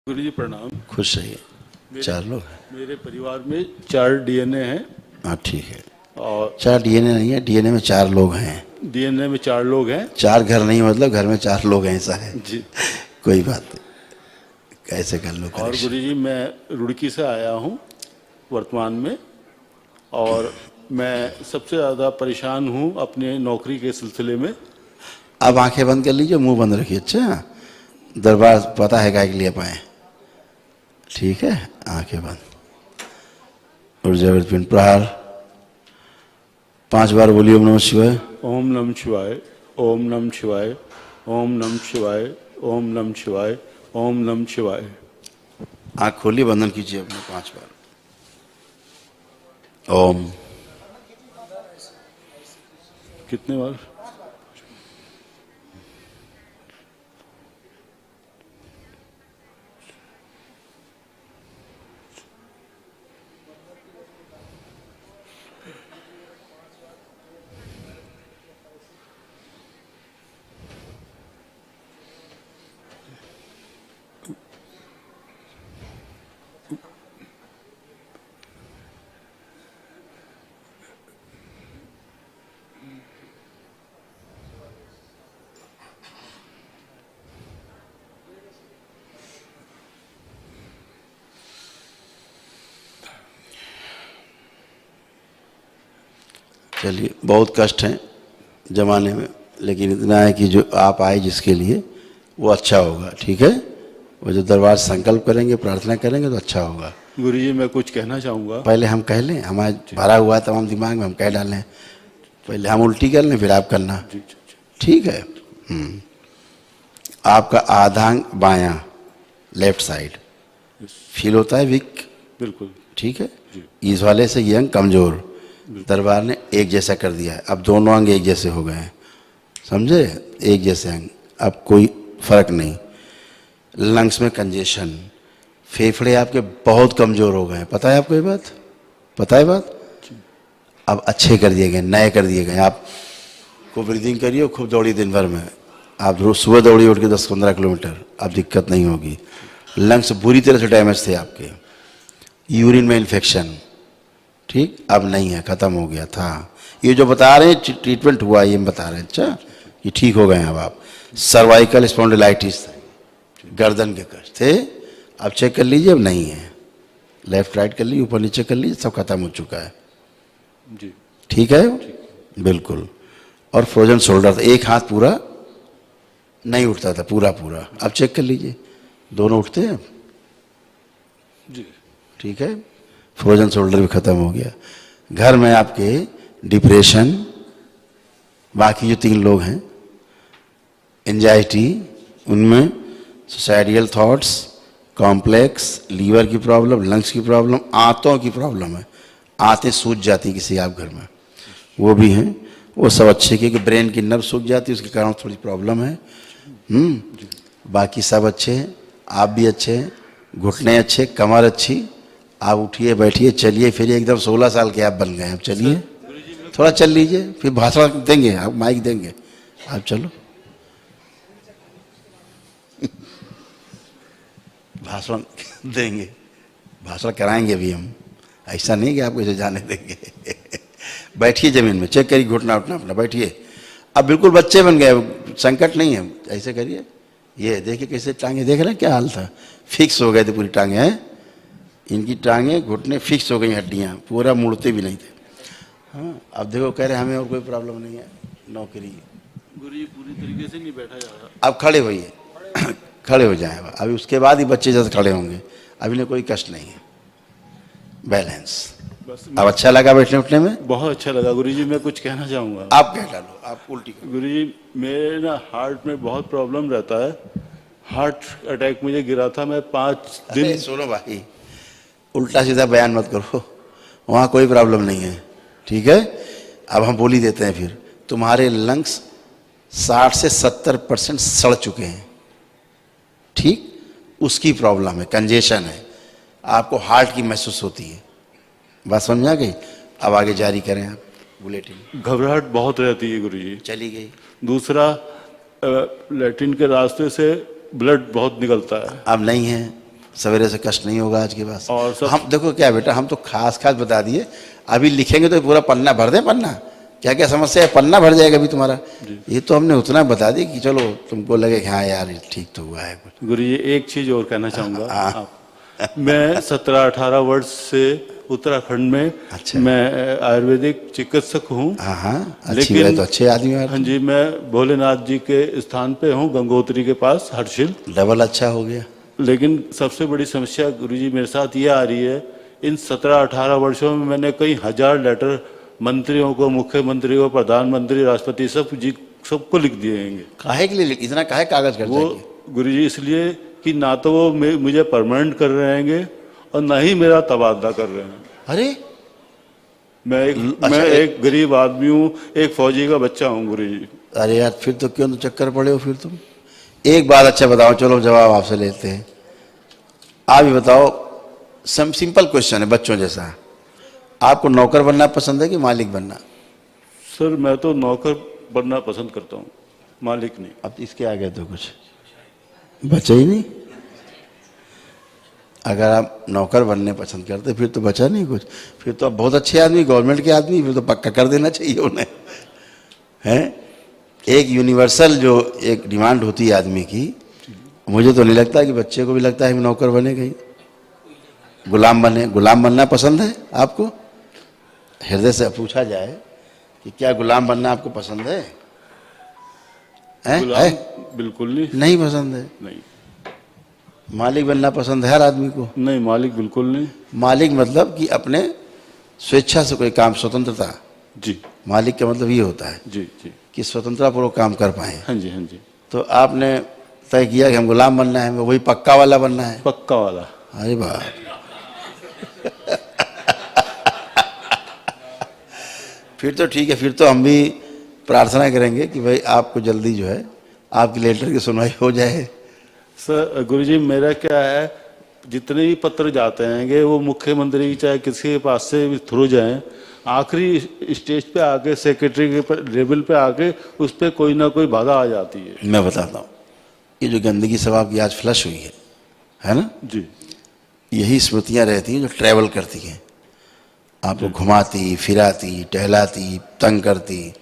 गुरु जी प्रणाम। खुश रहिए। 4 लोग हैं? मेरे परिवार में 4 डीएनए हैं। हाँ ठीक है। और 4 डीएनए नहीं है, डीएनए में 4 लोग हैं। डीएनए में 4 लोग हैं। 4 घर नहीं, मतलब घर में 4 लोग हैं, ऐसा है जी। कोई बात नहीं, कैसे कर लो और करेक्शन। गुरु जी मैं रुड़की से आया हूँ वर्तमान में, और मैं सबसे ज़्यादा परेशान हूँ अपने नौकरी के सिलसिले में। अब आंखें बंद कर लीजिए, मुंह बंद रखिए। अच्छा, दरबार पता है क्या के लिए पाए? ठीक है, आंखें बंद। ऊर्जा पिंड प्रहार 5 बार बोलिए ओम नमः शिवाय। ओम नमः शिवाय, ओम नमः शिवाय, ओम नमः शिवाय, ओम नमः शिवाय, ओम नमः शिवाय। आंख खोलिए, बंधन कीजिए अपने 5 बार। ओम। कितने बार? चलिए, बहुत कष्ट है जमाने में, लेकिन इतना है कि जो आप आए जिसके लिए वो अच्छा होगा। ठीक है, वो जो दरबार संकल्प करेंगे, प्रार्थना करेंगे तो अच्छा होगा। गुरुजी मैं कुछ कहना चाहूँगा। पहले हम कह लें, हमारे भरा हुआ है तमाम दिमाग में, हम कह डालें। पहले हम उल्टी कर लें, फिर आप करना। जी। ठीक है। आपका आधांग बायां, लेफ्ट साइड फील होता है वीक। बिल्कुल। ठीक है, इस वाले से ये अंग कमजोर, दरबार ने एक जैसा कर दिया है। अब दोनों अंग एक जैसे हो गए हैं, समझे? एक जैसे अंग, अब कोई फर्क नहीं। लंग्स में कंजेशन, फेफड़े आपके बहुत कमजोर हो गए हैं, पता है आपको ये बात? पता है बात? अब अच्छे कर दिए गए, नए कर दिए गए। आप को ब्रीदिंग करिए, खूब दौड़ी दिन भर में। आप रोज सुबह दौड़ी उठ के 10-15 किलोमीटर, अब दिक्कत नहीं होगी। लंग्स बुरी तरह से डैमेज थे आपके, यूरिन में इन्फेक्शन, ठीक, अब नहीं है, खत्म हो गया था। ये जो बता रहे हैं ट्रीटमेंट हुआ, ये बता रहे हैं। अच्छा, ये ठीक हो गए हैं अब आप। सर्वाइकल स्पॉन्डिलाइटिस गर्दन के कष्ट थे, अब चेक कर लीजिए, अब नहीं है। लेफ्ट राइट कर लीजिए, ऊपर नीचे कर लीजिए, सब खत्म हो चुका है। जी ठीक है, बिल्कुल। और फ्रोजन शोल्डर था, एक हाथ पूरा नहीं उठता था, पूरा पूरा, अब चेक कर लीजिए, दोनों उठते हैं जी। ठीक है, फ्रोजन शोल्डर भी खत्म हो गया। घर में आपके डिप्रेशन, बाकी जो 3 लोग हैं, एंजाइटी, उनमें सुसाइडियल थॉट्स, कॉम्प्लेक्स, लीवर की प्रॉब्लम, लंग्स की प्रॉब्लम, आंतों की प्रॉब्लम है, आंतें सूज जाती किसी आप घर में, वो भी हैं। वो सब अच्छे, क्योंकि ब्रेन की नर्व सूज जाती है, उसके कारण थोड़ी प्रॉब्लम है। बाकी सब अच्छे हैं, आप भी अच्छे हैं, घुटने अच्छे, कमर अच्छी। आप उठिए, बैठिए, चलिए फिर एकदम 16 साल के आप बन गए। अब चलिए, थोड़ा चल लीजिए, फिर भाषण देंगे, आप माइक देंगे, आप चलो। भाषण देंगे, भाषण कराएंगे भी हम, ऐसा नहीं कि आपको इसे जाने देंगे। बैठिए जमीन में, चेक करिए घुटना उठना अपना, बैठिए। अब बिल्कुल बच्चे बन गए, संकट नहीं है, ऐसे करिए। ये देखिए कैसे टांगे, देख रहे हैं क्या हाल था, फिक्स हो गए थे पूरी टांगे हैं, इनकी टांगे घुटने फिक्स हो गई, हड्डियाँ पूरा मुड़ते भी नहीं थे। हाँ, अब देखो कह रहे हमें और कोई प्रॉब्लम नहीं है, नौकरी। गुरुजी पूरी तरीके से नहीं बैठा जा रहा। अब खड़े होइए, खड़े हो जाए, अभी उसके बाद ही बच्चे जैसे खड़े होंगे, अभी ने कोई कष्ट नहीं है, बैलेंस। अब अच्छा लगा बैठने उठने में? बहुत अच्छा लगा गुरुजी। मैं कुछ कहना चाहूँगा। आप कह डालो, आप उल्टी करो। गुरुजी मेरे ना हार्ट में बहुत प्रॉब्लम रहता है, हार्ट अटैक मुझे गिरा था, मैं 5 दिन। सुनो भाई, उल्टा सीधा बयान मत करो, वहाँ कोई प्रॉब्लम नहीं है। ठीक है, अब हम बोल ही देते हैं फिर। तुम्हारे लंग्स 60 से 70% सड़ चुके हैं, ठीक, उसकी प्रॉब्लम है, कंजेशन है, आपको हार्ट की महसूस होती है। बात समझ आ गई? अब आगे जारी करें आप बुलेटिन। घबराहट बहुत रहती है गुरुजी। चली गई। दूसरा, लैट्रिन के रास्ते से ब्लड बहुत निकलता है। अब नहीं है, सवेरे से कष्ट नहीं होगा आज के बाद। और सब हम देखो क्या बेटा, हम तो खास बता दिए, अभी लिखेंगे तो पूरा पन्ना भर दे। पन्ना क्या क्या समस्या है, पन्ना भर जाएगा अभी तुम्हारा। ये तो हमने उतना बता दिया कि चलो तुमको लगे कि हाँ यार ठीक तो हुआ है कुछ। गुरु जी एक चीज और कहना चाहूँगा। मैं 17-18 वर्ष से उत्तराखंड में अच्छा। मैं आयुर्वेदिक चिकित्सक हूँ। हाँ अच्छी बात, तो अच्छे आदमी हैं। हाँ जी, मैं भोलेनाथ जी के स्थान पे हूँ, गंगोत्री के पास हर्षिल। डबल अच्छा हो गया। लेकिन सबसे बड़ी समस्या गुरुजी मेरे साथ ये आ रही है, इन 17-18 वर्षों में मैंने कई हजार लेटर मंत्रियों को, मुख्यमंत्री को, प्रधानमंत्री, राष्ट्रपति सबको लिख दिए हैं। काहे के लिए इतना काहे कागज खर्चा वो किया? गुरुजी इसलिए कि ना तो वो मुझे परमानेंट कर रहे हैं और ना ही मेरा तबादला कर रहे हैं। अरे मैं एक गरीब आदमी हूँ, एक फौजी का बच्चा हूँ गुरुजी। अरे यार फिर तो क्यों तो चक्कर पड़े हो फिर तुम। एक बात अच्छा बताओ, चलो जवाब आपसे लेते हैं। आप ही बताओ, सिंपल क्वेश्चन है बच्चों जैसा, आपको नौकर बनना पसंद है कि मालिक बनना? सर मैं तो नौकर बनना पसंद करता हूँ, मालिक नहीं। अब इसके आगे तो कुछ बचा ही नहीं। अगर आप नौकर बनने पसंद करते फिर तो बचा नहीं कुछ। फिर तो आप बहुत अच्छे आदमी, गवर्नमेंट के आदमी, फिर तो पक्का कर देना चाहिए उन्हें। हैं एक यूनिवर्सल जो एक डिमांड होती है आदमी की, मुझे तो नहीं लगता कि बच्चे को भी लगता है कि नौकर बने, कहीं गुलाम बने। गुलाम बनना पसंद है आपको? हृदय से पूछा जाए कि क्या गुलाम बनना आपको पसंद है? गुलाम बिल्कुल नहीं। नहीं पसंद है? नहीं। मालिक बनना पसंद है हर आदमी को? नहीं, मालिक बिल्कुल नहीं। मालिक मतलब कि अपने स्वेच्छा से कोई काम, स्वतंत्रता। जी। मालिक का मतलब ये होता है जी जी कि स्वतंत्रता पूर्वक काम कर पाए। हाँ जी, हाँ जी। तो आपने तय किया कि हम गुलाम बनना है, वही पक्का वाला बनना है? पक्का वाला। अरे वाह फिर तो ठीक है, फिर तो हम भी प्रार्थना करेंगे कि भाई आपको जल्दी जो है आपकी लेटर की सुनवाई हो जाए। सर गुरुजी मेरा क्या है, जितने भी पत्र जाते हैं वो मुख्यमंत्री चाहे किसी के पास से भी थ्रू जाएं, आखिरी स्टेज पे आके सेक्रेटरी के लेवल पे आके उस पर कोई ना कोई बाधा आ जाती है। मैं बताता हूँ, ये जो गंदगी सब आपकी आज फ्लश हुई है ना जी, यही स्मृतियाँ रहती हैं जो ट्रैवल करती हैं, आपको घुमाती फिराती टहलाती तंग करती,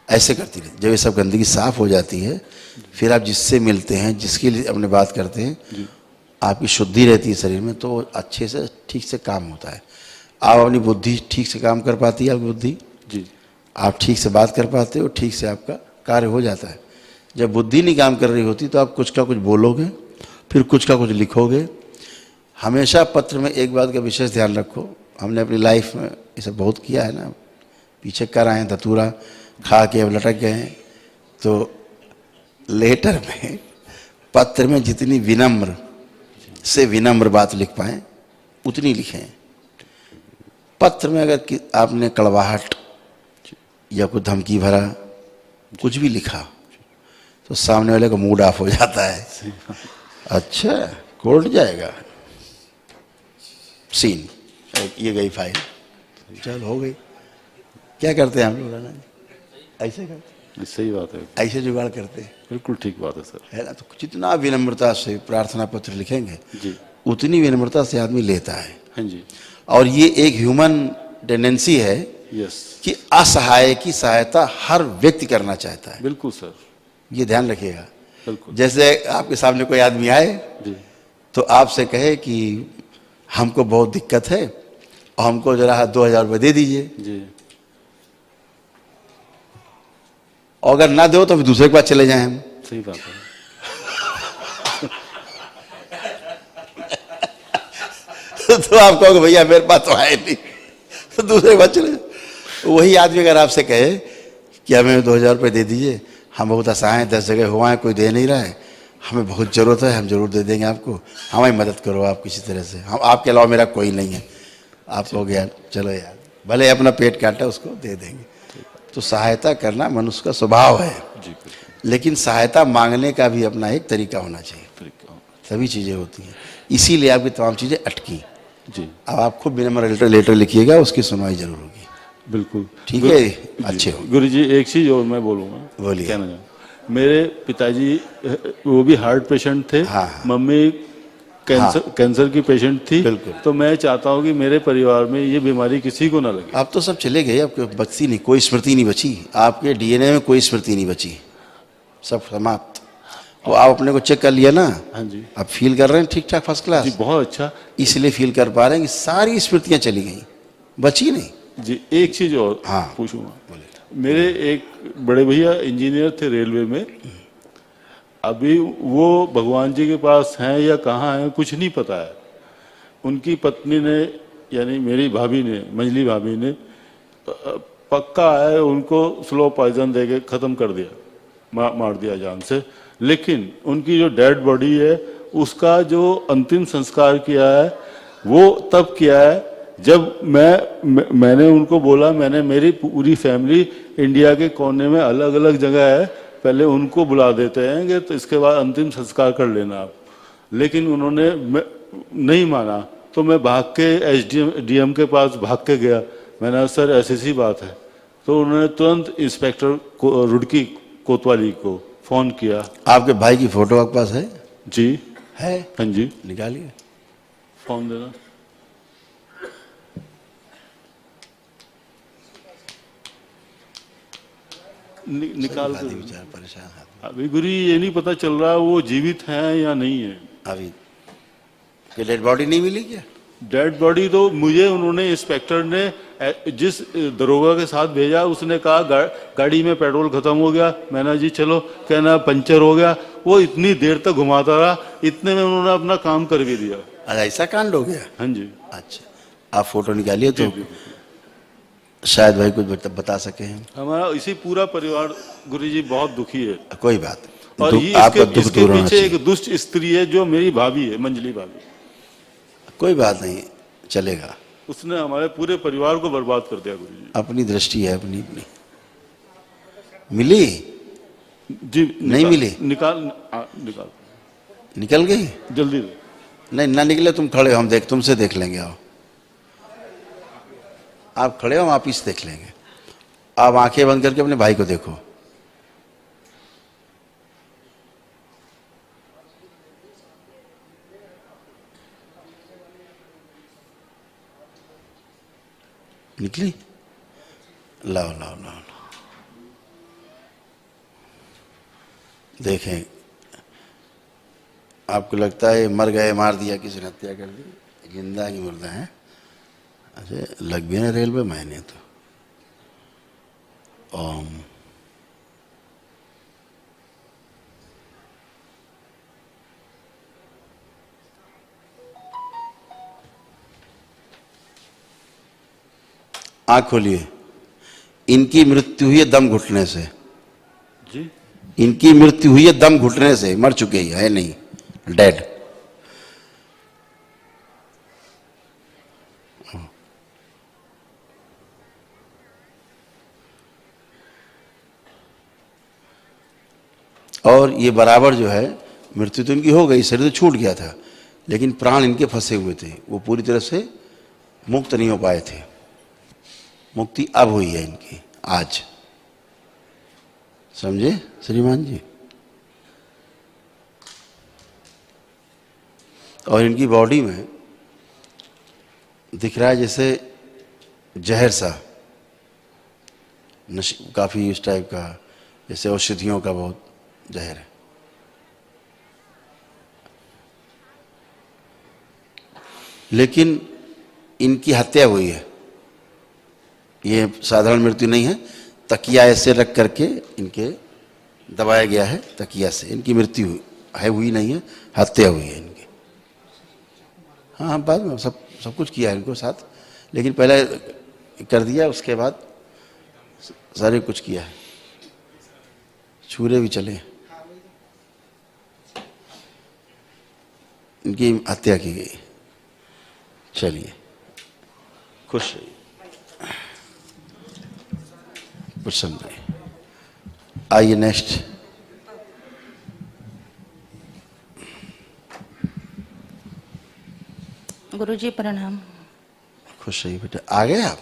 ऐसे करती रहती। जब ये सब गंदगी साफ हो जाती है, फिर आप जिससे मिलते हैं, जिसके लिए अपने बात करते हैं, आपकी शुद्धि रहती है शरीर में, तो अच्छे से ठीक से काम होता है। आप अपनी बुद्धि ठीक से काम कर पाती है, आपकी बुद्धि जी, आप ठीक से बात कर पाते हो, ठीक से आपका कार्य हो जाता है। जब बुद्धि नहीं काम कर रही होती तो आप कुछ का कुछ बोलोगे, फिर कुछ का कुछ लिखोगे। हमेशा पत्र में एक बात का विशेष ध्यान रखो, हमने अपनी लाइफ में ये सब बहुत किया है ना, पीछे कर आए हैं, धतूरा खा के अब लटक गए हैं, तो लेटर में पत्र में जितनी विनम्र से विनम्र बात लिख पाए उतनी लिखें। पत्र में अगर आपने कड़वाहट या कोई धमकी भरा कुछ भी लिखा तो सामने वाले का मूड ऑफ हो जाता है। अच्छा कोर्ट जाएगा, सीन, ये गई फाइल, चल हो गई। क्या करते हैं हम लोग, ऐसे करते, सही बात है, ऐसे जुगाड़ करते हैं। बिल्कुल ठीक बात है सर, है ना। तो जितना विनम्रता से प्रार्थना पत्र लिखेंगे जी, उतनी विनम्रता से आदमी लेता है। हाँ जी, और ये एक ह्यूमन टेंडेंसी है यस, कि असहाय की सहायता हर व्यक्ति करना चाहता है। बिल्कुल सर, ये ध्यान रखिएगा। बिल्कुल। जैसे आपके सामने कोई आदमी आए जी, तो आपसे कहे कि हमको बहुत दिक्कत है और हमको जरा 2000 रुपये दे दीजिए, जी, और अगर ना दो तो फिर दूसरे के पास चले जाएं हम। सही बात है, तो आप कहोगे भैया मेरे पास तो है नहीं, तो दूसरे के पास चले जाओ। वही आदमी अगर आपसे कहे कि हमें 2000 रुपये दे दीजिए, हम बहुत असहाय हैं, 10 जगह हुआ है, कोई दे नहीं रहा है, हमें बहुत ज़रूरत है, हम जरूर दे देंगे आपको, हमारी मदद करो आप किसी तरह से, हम आपके अलावा मेरा कोई नहीं है। आप कहोगे यार चलो यार, भले अपना पेट काटा उसको दे देंगे। तो सहायता करना मनुष्य का स्वभाव है, लेकिन सहायता मांगने का भी अपना एक तरीका होना चाहिए, तभी चीज़ें होती हैं। इसीलिए आपकी तमाम चीज़ें अटकी। जी, अब आप खूब विनम्र लेटर लिखिएगा, उसकी सुनवाई जरूर होगी। बिल्कुल ठीक है, अच्छे हो। गुरु जी एक चीज और मैं बोलूँगा, बोलिए। कहना चाहूँ, मेरे पिताजी वो भी हार्ट पेशेंट थे, हाँ। मम्मी कैंसर की पेशेंट थी। बिल्कुल। तो मैं चाहता हूँ कि मेरे परिवार में ये बीमारी किसी को ना लगे। आप तो सब चले गए, आपके बची नहीं, कोई स्मृति नहीं बची, आपके डीएनए में कोई स्मृति नहीं बची, सब समाप्त। तो आप अपने को चेक कर लिया ना? हाँ जी आप फील कर रहे हैं ठीक ठाक, फर्स्ट जी, क्लास? बहुत अच्छा इसलिए फील कर पा रहे हैं कि सारी स्मृतियां चली गई, बची नहीं। जी। एक चीज और हाँ। पूछूंगा, मेरे एक बड़े भैया इंजीनियर थे रेलवे में, अभी वो भगवान जी के पास हैं या कहाँ हैं कुछ नहीं पता है। उनकी पत्नी ने, यानी मेरी भाभी ने, मंजली भाभी ने, पक्का है उनको स्लो पॉइजन देके खत्म कर दिया, मार दिया जान से। लेकिन उनकी जो डेड बॉडी है उसका जो अंतिम संस्कार किया है वो तब किया है जब मैंने उनको बोला, मैंने मेरी पूरी फैमिली इंडिया के कोने में अलग अलग जगह है, पहले उनको बुला देते हैं कि तो इसके बाद अंतिम संस्कार कर लेना आप। लेकिन उन्होंने नहीं माना, तो मैं भाग के डीएम के पास भाग के गया। मैंने कहा सर ऐसी सी बात है। तो उन्होंने तुरंत इंस्पेक्टर रुड़की कोतवाली को फोन किया। आपके भाई की फोटो आपके पास है? जी है। हाँ जी, निकालिए। फोन देना। निकाल कर बेचारा परेशान है अभी गुरु ये नहीं पता चल रहा वो जीवित हैं या नहीं है। अभी। कोई डेड बॉडी नहीं मिली क्या? डेड बॉडी तो मुझे उन्होंने, इंस्पेक्टर ने जिस दरोगा के साथ भेजा उसने कहा गाड़ी में पेट्रोल खत्म हो गया। मैंने जी चलो, कहना पंचर हो गया। वो इतनी देर तक घुमाता रहा, इतने में उन्होंने अपना काम कर भी दिया। अच्छा, ऐसा कांड हो गया? हाँ जी। अच्छा, आप फोटो निकालिए तो शायद भाई कुछ बता सके हैं। हमारा इसी पूरा परिवार गुरुजी बहुत दुखी है। कोई बात नहीं। और ये आपका इसके, दुख इसके दूर होना पीछे चाहिए। एक दुष्ट स्त्री है जो मेरी भाभी है, मंजली भाभी। कोई बात नहीं, चलेगा। उसने हमारे पूरे परिवार को बर्बाद कर दिया गुरुजी। अपनी दृष्टि है, अपनी अपनी। मिली? जी नहीं मिली? निकाल निकल गई? जल्दी दो। नहीं ना निकले, तुम खड़े हो, हम तुमसे देख लेंगे। आओ, आप खड़े हो, हम आप इसे देख लेंगे। आप आंखें बंद करके अपने भाई को देखो। निकली? लाओ लाओ लाओ लाओ, देखें। आपको लगता है मर गए, मार दिया, किसी ने हत्या कर दी? जिंदा की मुर्दा है? अच्छा, लग भी ना रेलवे मैंने तो। ओम। आंख खोलिए। इनकी मृत्यु हुई है दम घुटने से। जी इनकी मृत्यु हुई है दम घुटने से, मर चुके ही है नहीं, डेड। और ये बराबर जो है, मृत्यु तो इनकी हो गई, शरीर तो छूट गया था, लेकिन प्राण इनके फंसे हुए थे, वो पूरी तरह से मुक्त नहीं हो पाए थे। मुक्ति अब हुई है इनकी, आज। समझे श्रीमान जी? और इनकी बॉडी में दिख रहा है जैसे जहर सा, काफी इस टाइप का, जैसे औषधियों का बहुत जहर है। लेकिन इनकी हत्या हुई है, ये साधारण मृत्यु नहीं है। तकिया ऐसे रख करके इनके दबाया गया है, तकिया से इनकी मृत्यु है, हुई नहीं है, हत्या हुई है इनकी। हाँ, बाद में सब कुछ किया है इनको साथ, लेकिन पहले कर दिया, उसके बाद सारे कुछ किया है, छुरे भी चले, इनकी हत्या की गई। चलिए, खुश रहिए, प्रसन्न रहिए। आइए नेक्स्ट। गुरुजी प्रणाम। खुश रहिए बेटा। आ गए आप?